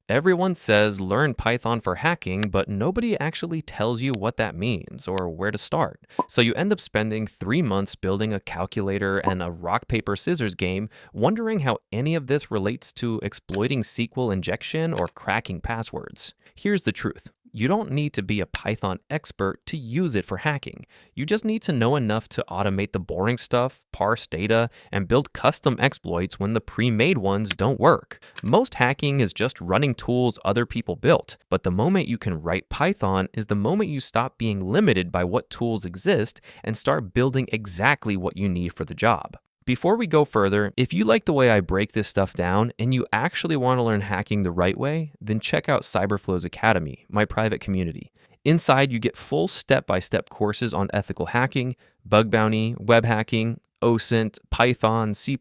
Everyone says learn Python for hacking, but nobody actually tells you what that means or where to start. So you end up spending 3 months building a calculator and a rock, paper, scissors game, wondering how any of this relates to exploiting SQL injection or cracking passwords. Here's the truth. You don't need to be a Python expert to use it for hacking. You just need to know enough to automate the boring stuff, parse data, and build custom exploits when the pre-made ones don't work. Most hacking is just running tools other people built, but the moment you can write Python is the moment you stop being limited by what tools exist and start building exactly what you need for the job. Before we go further, if you like the way I break this stuff down and you actually want to learn hacking the right way, then check out CyberFlow's Academy, my private community. Inside, you get full step-by-step courses on ethical hacking, bug bounty, web hacking, OSINT, Python, C++,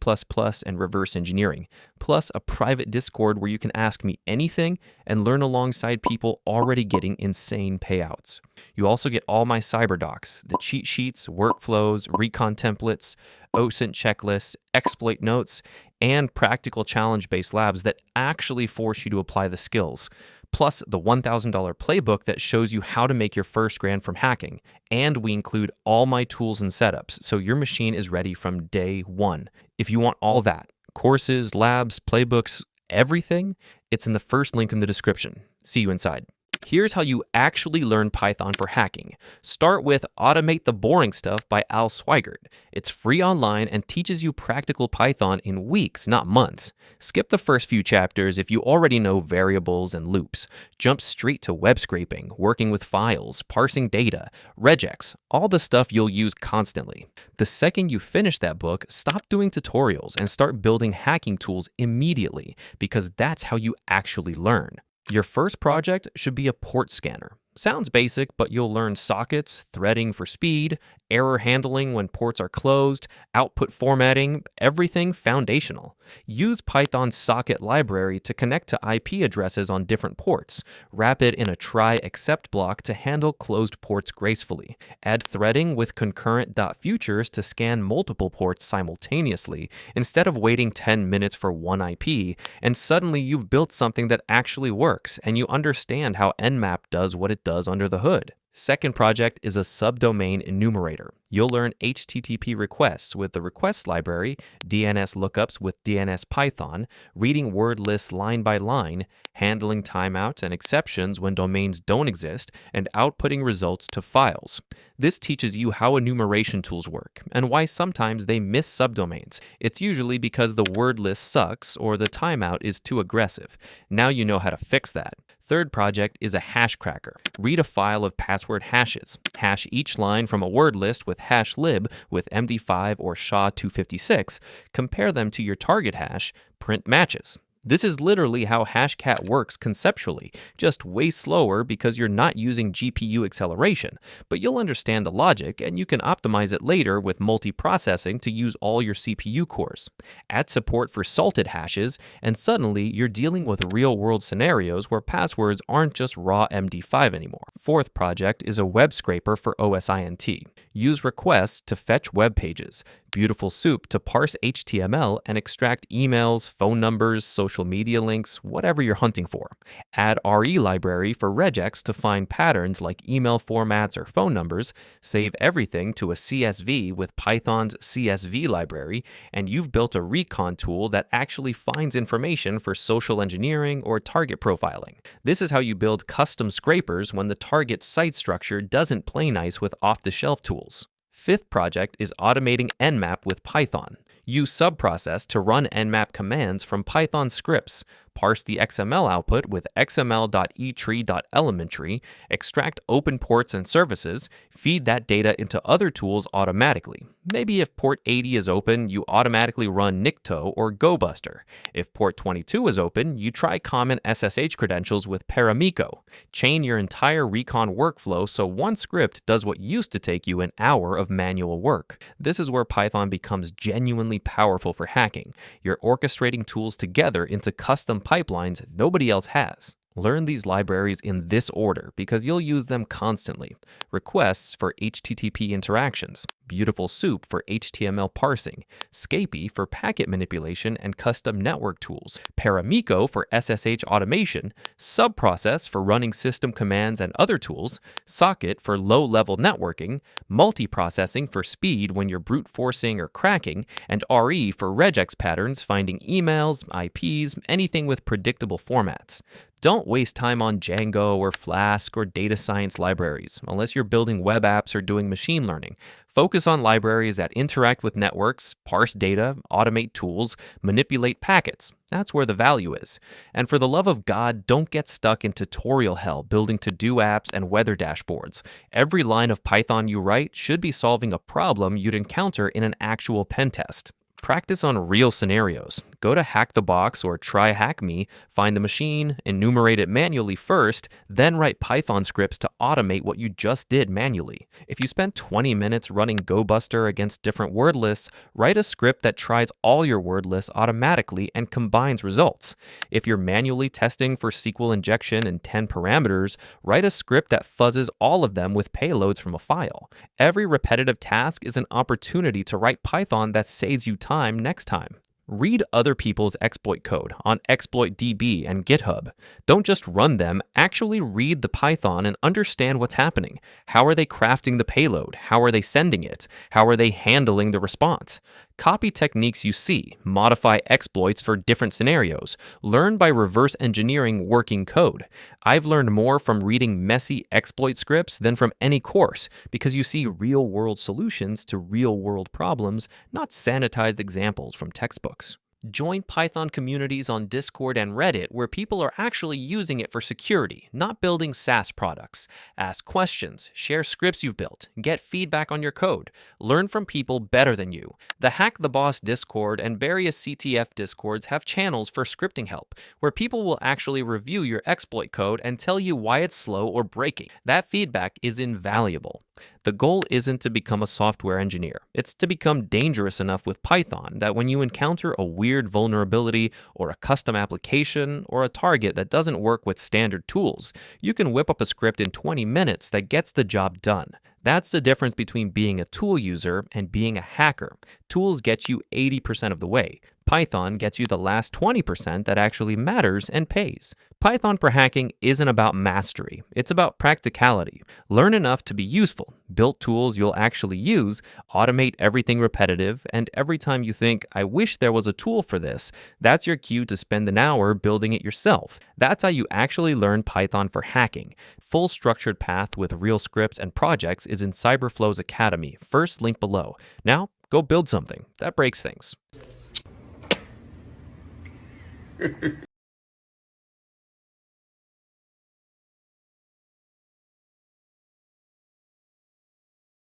and reverse engineering, plus a private Discord where you can ask me anything and learn alongside people already getting insane payouts. You also get all my cyber docs, the cheat sheets, workflows, Recon templates, OSINT checklists, exploit notes, and practical challenge-based labs that actually force you to apply the skills, plus the $1,000 playbook that shows you how to make your first grand from hacking. And we include all my tools and setups, so your machine is ready from day one. If you want all that, courses, labs, playbooks, everything, it's in the first link in the description. See you inside. Here's how you actually learn Python for hacking. Start with Automate the Boring Stuff by Al Swigert. It's free online and teaches you practical Python in weeks, not months. Skip the first few chapters if you already know variables and loops. Jump straight to web scraping, working with files, parsing data, regex, all the stuff you'll use constantly. The second you finish that book, stop doing tutorials and start building hacking tools immediately, because that's how you actually learn. Your first project should be a port scanner. Sounds basic, but you'll learn sockets, threading for speed, error handling when ports are closed, output formatting, everything foundational. Use Python's socket library to connect to IP addresses on different ports. Wrap it in a try-except block to handle closed ports gracefully. Add threading with concurrent.futures to scan multiple ports simultaneously instead of waiting 10 minutes for one IP, and suddenly you've built something that actually works, and you understand how Nmap does what it does under the hood. Second project is a subdomain enumerator. You'll learn HTTP requests with the requests library, DNS lookups with DNS Python, reading word lists line by line, handling timeouts and exceptions when domains don't exist, and outputting results to files. This teaches you how enumeration tools work and why sometimes they miss subdomains. It's usually because the word list sucks or the timeout is too aggressive. Now you know how to fix that. Third project is a hash cracker. Read a file of password hashes. Hash each line from a word list with hash lib with MD5 or SHA-256. Compare them to your target hash. Print matches. This is literally how Hashcat works conceptually, just way slower because you're not using GPU acceleration, but you'll understand the logic and you can optimize it later with multiprocessing to use all your CPU cores. Add support for salted hashes, and suddenly you're dealing with real-world scenarios where passwords aren't just raw MD5 anymore. Fourth project is a web scraper for OSINT. Use requests to fetch web pages, Beautiful Soup to parse HTML and extract emails, phone numbers, social media links, whatever you're hunting for. Add RE library for regex to find patterns like email formats or phone numbers. Save everything to a CSV with Python's CSV library, and you've built a Recon tool that actually finds information for social engineering or target profiling. This is how you build custom scrapers when the target site structure doesn't play nice with off-the-shelf tools. Fifth project is automating Nmap with Python. Use subprocess to run Nmap commands from Python scripts. Parse the XML output with xml.etree.elementary, extract open ports and services, feed that data into other tools automatically. Maybe if port 80 is open, you automatically run Nikto or GoBuster. If port 22 is open, you try common SSH credentials with Paramiko. Chain your entire Recon workflow so one script does what used to take you an hour of manual work. This is where Python becomes genuinely powerful for hacking. You're orchestrating tools together into custom pipelines nobody else has. Learn these libraries in this order because you'll use them constantly. Requests for HTTP interactions, Beautiful Soup for HTML parsing, Scapy for packet manipulation and custom network tools, Paramico for SSH automation, Subprocess for running system commands and other tools, Socket for low-level networking, Multiprocessing for speed when you're brute forcing or cracking, and RE for regex patterns, finding emails, IPs, anything with predictable formats. Don't waste time on Django or Flask or data science libraries, unless you're building web apps or doing machine learning. Focus on libraries that interact with networks, parse data, automate tools, manipulate packets. That's where the value is. And for the love of God, don't get stuck in tutorial hell building to-do apps and weather dashboards. Every line of Python you write should be solving a problem you'd encounter in an actual pen test. Practice on real scenarios. Go to Hack the Box or Try Hack Me, find the machine, enumerate it manually first, then write Python scripts to automate what you just did manually. If you spend 20 minutes running GoBuster against different word lists, write a script that tries all your word lists automatically and combines results. If you're manually testing for SQL injection and 10 parameters, write a script that fuzzes all of them with payloads from a file. Every repetitive task is an opportunity to write Python that saves you time next time. Read other people's exploit code on ExploitDB and GitHub. Don't just run them, actually read the Python and understand what's happening. How are they crafting the payload? How are they sending it? How are they handling the response? Copy techniques you see, modify exploits for different scenarios, learn by reverse engineering working code. I've learned more from reading messy exploit scripts than from any course, because you see real-world solutions to real-world problems, not sanitized examples from textbooks. Join Python communities on Discord and Reddit where people are actually using it for security, not building SaaS products. Ask questions, share scripts you've built, get feedback on your code, learn from people better than you. The Hack the Boss Discord and various CTF Discords have channels for scripting help, where people will actually review your exploit code and tell you why it's slow or breaking. That feedback is invaluable. The goal isn't to become a software engineer. It's to become dangerous enough with Python that when you encounter a weird vulnerability or a custom application or a target that doesn't work with standard tools, you can whip up a script in 20 minutes that gets the job done. That's the difference between being a tool user and being a hacker. Tools get you 80% of the way. Python gets you the last 20% that actually matters and pays. Python for hacking isn't about mastery, it's about practicality. Learn enough to be useful, build tools you'll actually use, automate everything repetitive, and every time you think, I wish there was a tool for this, that's your cue to spend an hour building it yourself. That's how you actually learn Python for hacking. Full structured path with real scripts and projects is in CyberFlow's Academy, first link below. Now, go build something that breaks things.